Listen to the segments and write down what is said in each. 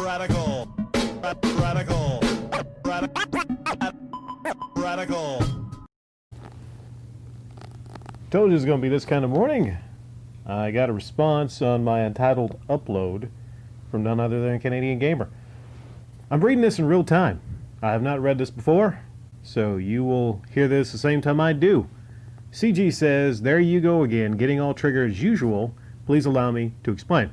Radical. Radical. Radical. Told you it was going to be this kind of morning. I got a response on my entitled upload from none other than Canadian Gamer. I'm reading this in real time. I have not read this before, so you will hear this the same time I do. CG says, "There you go again, getting all triggered as usual. Please allow me to explain.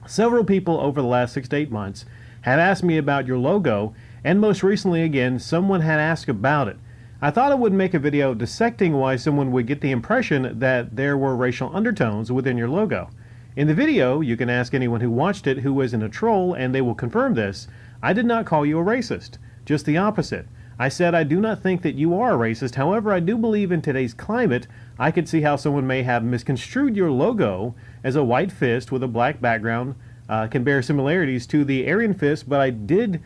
Several people over the last 6 to 8 months have asked me about your logo, and most recently again, someone had asked about it. I thought I would make a video dissecting why someone would get the impression that there were racial undertones within your logo. In the video, you can ask anyone who watched it who isn't a troll, and they will confirm this. I did not call you a racist, just the opposite. I said I do not think that you are a racist. However, I do believe in today's climate, I could see how someone may have misconstrued your logo as a white fist with a black background can bear similarities to the Aryan fist, but I did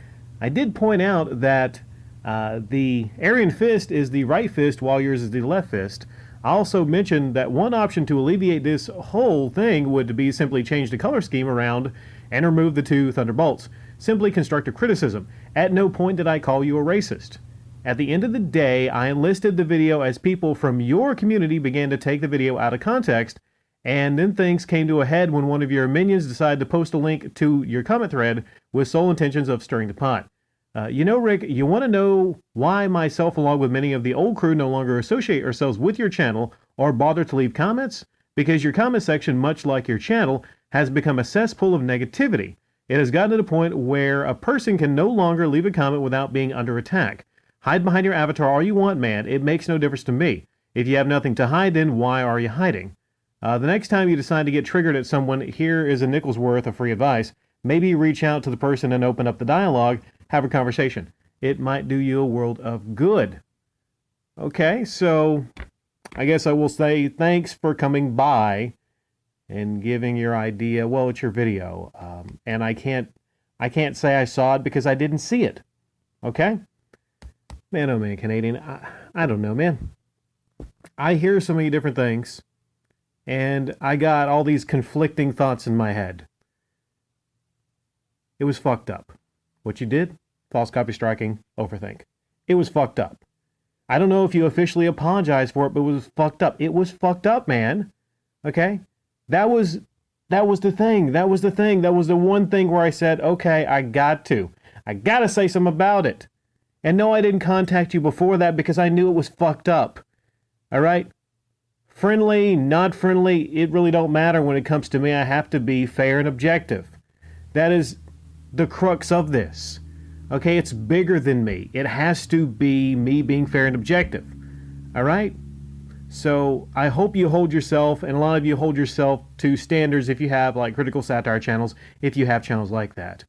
point out that the Aryan fist is the right fist while yours is the left fist. I also mentioned that one option to alleviate this whole thing would be simply change the color scheme around and remove the two thunderbolts. Simply constructive criticism. At no point did I call you a racist. At the end of the day, I enlisted the video as people from your community began to take the video out of context, and then things came to a head when one of your minions decided to post a link to your comment thread with sole intentions of stirring the pot. You know, Rick, you want to know why myself along with many of the old crew no longer associate ourselves with your channel or bother to leave comments? Because your comment section, much like your channel, has become a cesspool of negativity. It has gotten to the point where a person can no longer leave a comment without being under attack. Hide behind your avatar all you want, man. It makes no difference to me. If you have nothing to hide, then why are you hiding? The next time you decide to get triggered at someone, here is a nickel's worth of free advice. Maybe reach out to the person and open up the dialogue. Have a conversation. It might do you a world of good." Okay, so I guess I will say thanks for coming by and giving your idea. Well, it's your video, and I can't say I saw it because I didn't see it. Okay, man, oh man, Canadian, I don't know, man. I hear so many different things, and I got all these conflicting thoughts in my head. It was fucked up. What you did? False copy striking, overthink. It was fucked up. I don't know if you officially apologized for it, but it was fucked up. It was fucked up, man. Okay? That was the thing. That was the thing. That was the one thing where I said, okay, I got to say something about it. And no, I didn't contact you before that because I knew it was fucked up. All right? Friendly, not friendly, it really don't matter when it comes to me. I have to be fair and objective. That is the crux of this. Okay, it's bigger than me. It has to be me being fair and objective. All right? So I hope you hold yourself, and a lot of you hold yourself to standards if you have like critical satire channels, if you have channels like that.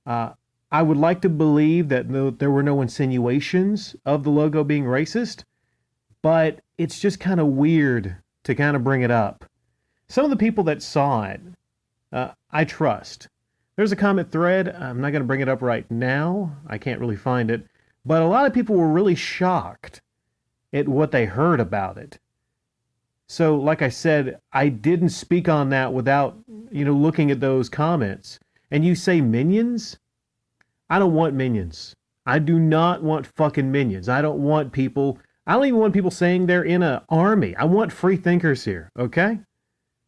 I would like to believe that there were no insinuations of the logo being racist, but it's just kind of weird to kind of bring it up. Some of the people that saw it, I trust. There's a comment thread. I'm not going to bring it up right now. I can't really find it. But a lot of people were really shocked at what they heard about it. So, like I said, I didn't speak on that without, looking at those comments. And you say minions? I don't want minions. I do not want fucking minions. I don't even want people saying they're in an army. I want free thinkers here, okay?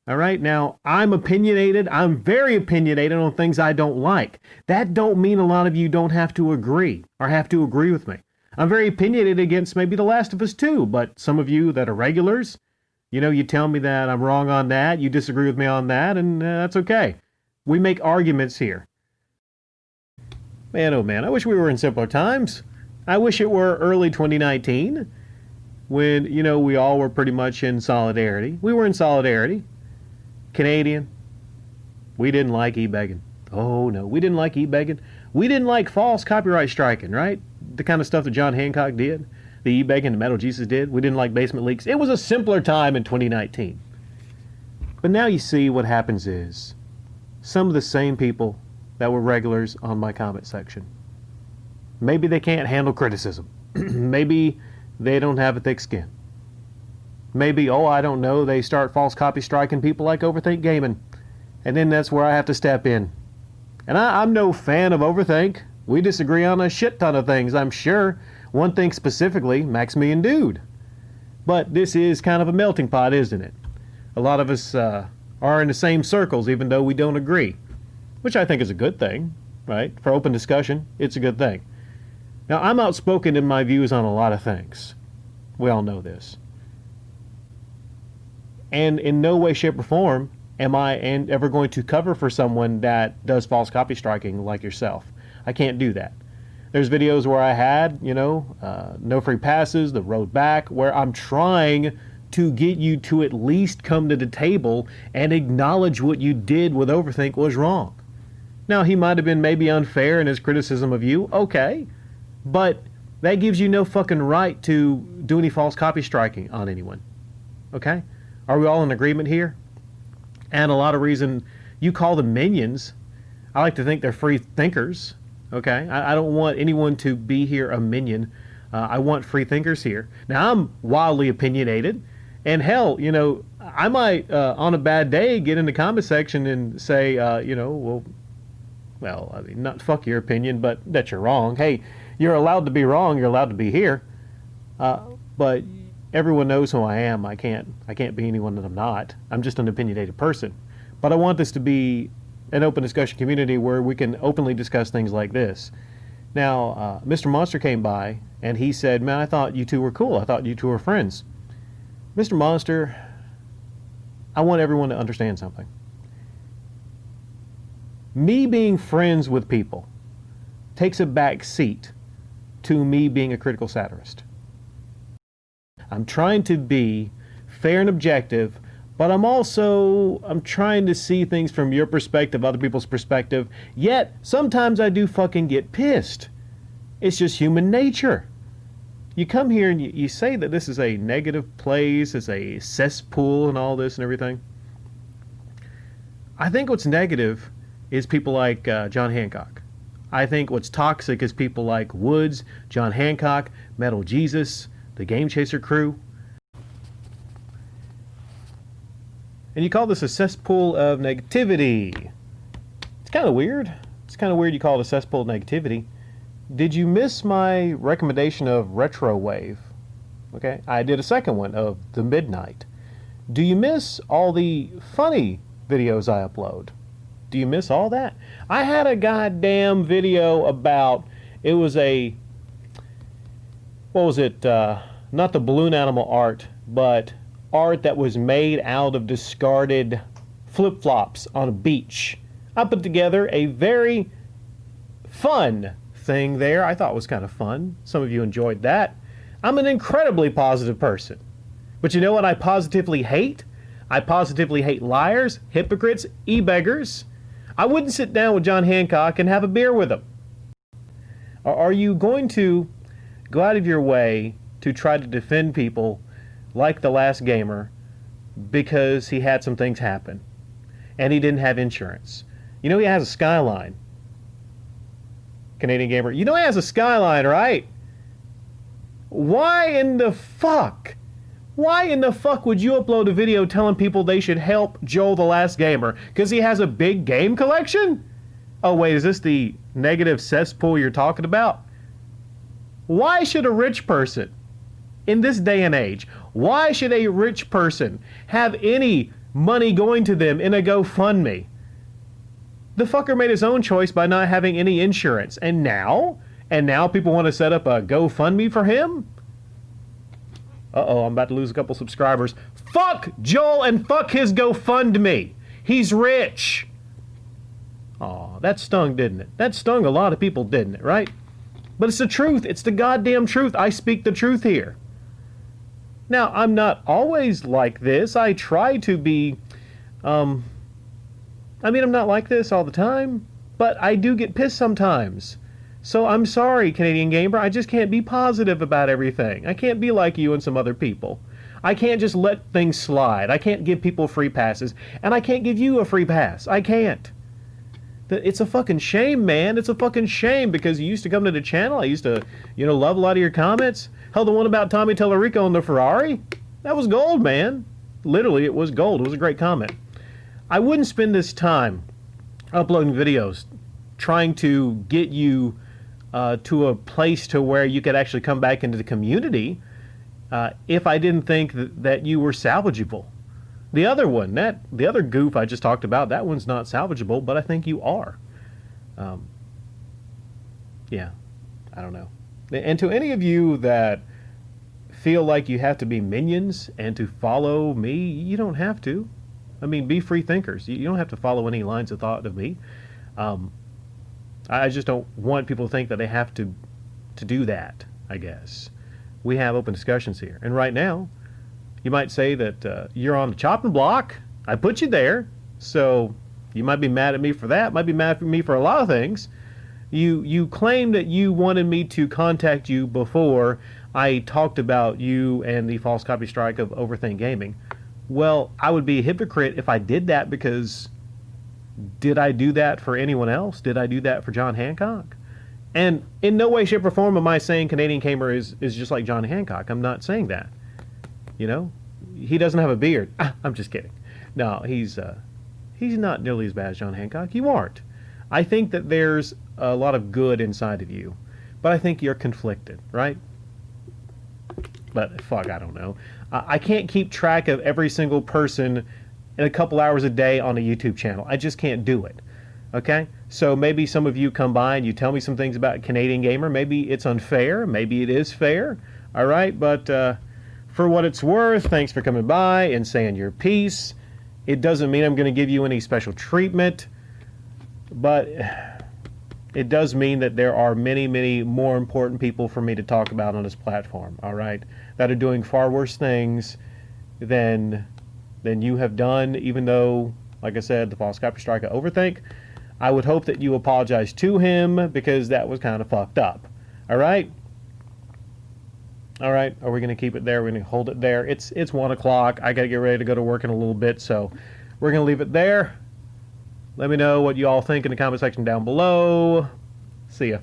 All right, now, I'm opinionated. I'm very opinionated on things I don't like. That don't mean a lot of you don't have to agree or have to agree with me. I'm very opinionated against maybe The Last of Us 2, but some of you that are regulars, you tell me that I'm wrong on that, you disagree with me on that, and that's okay. We make arguments here. Man, oh man, I wish we were in simpler times. I wish it were early 2019 when, we all were pretty much in solidarity. We were in solidarity. Canadian, we didn't like e-begging. Oh no, we didn't like e-begging. We didn't like false copyright striking, right? The kind of stuff that John Hancock did, the e-begging that Metal Jesus did. We didn't like basement leaks. It was a simpler time in 2019. But now you see what happens is some of the same people that were regulars on my comment section, maybe they can't handle criticism. Maybe they don't have a thick skin. Maybe, I don't know, they start false copy striking people like Overthink Gaming. And then that's where I have to step in. And I'm no fan of Overthink. We disagree on a shit ton of things, I'm sure. One thing specifically, Maximilian Dude. But this is kind of a melting pot, isn't it? A lot of us are in the same circles, even though we don't agree. Which I think is a good thing, right? For open discussion, it's a good thing. Now, I'm outspoken in my views on a lot of things. We all know this. And in no way, shape, or form am I ever going to cover for someone that does false copy striking like yourself. I can't do that. There's videos where I had, no free passes, the road back, where I'm trying to get you to at least come to the table and acknowledge what you did with Overthink was wrong. Now, he might have been maybe unfair in his criticism of you, okay, but that gives you no fucking right to do any false copy striking on anyone, okay? Are we all in agreement here? And a lot of reason you call them minions. I like to think they're free thinkers, okay? I don't want anyone to be here a minion. I want free thinkers here. Now, I'm wildly opinionated, and hell, I might, on a bad day, get in the comment section and say, well, I mean, not fuck your opinion, but that you're wrong. Hey, you're allowed to be wrong. You're allowed to be here. But everyone knows who I am. I can't be anyone that I'm not. I'm just an opinionated person. But I want this to be an open discussion community where we can openly discuss things like this. Now, Mr. Monster came by and he said, man, I thought you two were cool. I thought you two were friends. Mr. Monster, I want everyone to understand something. Me being friends with people takes a back seat to me being a critical satirist. I'm trying to be fair and objective, but I'm trying to see things from your perspective, other people's perspective, yet sometimes I do fucking get pissed. It's just human nature. You come here and you say that this is a negative place, it's a cesspool and all this and everything. I think what's negative is people like John Hancock. I think what's toxic is people like Woods, John Hancock, Metal Jesus, the Game Chaser crew. And you call this a cesspool of negativity. It's kind of weird. It's kind of weird you call it a cesspool of negativity. Did you miss my recommendation of Retro Wave? Okay, I did a second one of The Midnight. Do you miss all the funny videos I upload? Do you miss all that? I had a goddamn video about, it was a, what was it, not the balloon animal art, but art that was made out of discarded flip-flops on a beach. I put together a very fun thing there. I thought was kind of fun. Some of you enjoyed that. I'm an incredibly positive person. But you know what I positively hate? I positively hate liars, hypocrites, e-beggars. I wouldn't sit down with John Hancock and have a beer with him. Are you going to go out of your way to try to defend people like The Last Gamer because he had some things happen and he didn't have insurance? You know he has a Skyline. Canadian Gamer. You know he has a Skyline, right? Why in the fuck? Why in the fuck would you upload a video telling people they should help Joel the Last Gamer? Because he has a big game collection? Oh wait, is this the negative cesspool you're talking about? Why should a rich person, in this day and age, why should a rich person have any money going to them in a GoFundMe? The fucker made his own choice by not having any insurance. And now people want to set up a GoFundMe for him? Uh-oh, I'm about to lose a couple subscribers. Fuck Joel and fuck his GoFundMe. He's rich. Aw, that stung, didn't it? That stung a lot of people, didn't it, right? But it's the truth. It's the goddamn truth. I speak the truth here. Now, I'm not always like this. I try to be, I'm not like this all the time, but I do get pissed sometimes. So I'm sorry, Canadian Gamer, I just can't be positive about everything. I can't be like you and some other people. I can't just let things slide. I can't give people free passes, and I can't give you a free pass. I can't. It's a fucking shame, man. It's a fucking shame, because you used to come to the channel. I used to, love a lot of your comments. Hell, the one about Tommy Tellerico and the Ferrari, that was gold, man. Literally, it was gold. It was a great comment. I wouldn't spend this time uploading videos trying to get you to a place to where you could actually come back into the community if I didn't think that you were salvageable. The other one, the other goof I just talked about, that one's not salvageable, but I think you are. Yeah, I don't know. And to any of you that feel like you have to be minions and to follow me, you don't have to. I mean, be free thinkers. You don't have to follow any lines of thought of me. I just don't want people to think that they have to do that, I guess. We have open discussions here. And right now, you might say that you're on the chopping block. I put you there. So you might be mad at me for that. Might be mad at me for a lot of things. You claim that you wanted me to contact you before I talked about you and the false copy strike of Overthink Gaming. Well, I would be a hypocrite if I did that, because did I do that for anyone else? Did I do that for John Hancock? And in no way, shape, or form am I saying Canadian Gamer is just like John Hancock. I'm not saying that. You know, he doesn't have a beard. I'm just kidding. No, he's not nearly as bad as John Hancock. You aren't. I think that there's a lot of good inside of you, but I think you're conflicted, right? But fuck, I don't know. I can't keep track of every single person in a couple hours a day on a YouTube channel. I just can't do it. Okay? So maybe some of you come by and you tell me some things about Canadian Gamer. Maybe it's unfair. Maybe it is fair. All right? But for what it's worth, thanks for coming by and saying your piece. It doesn't mean I'm going to give you any special treatment, but it does mean that there are many, many more important people for me to talk about on this platform, all right, that are doing far worse things than you have done, even though, like I said, the false copy strike of Overthink. I would hope that you apologize to him, because that was kind of fucked up. All right? All right, are we going to keep it there? We're going to hold it there. It's 1 o'clock. I got to get ready to go to work in a little bit, so we're going to leave it there. Let me know what you all think in the comment section down below. See ya.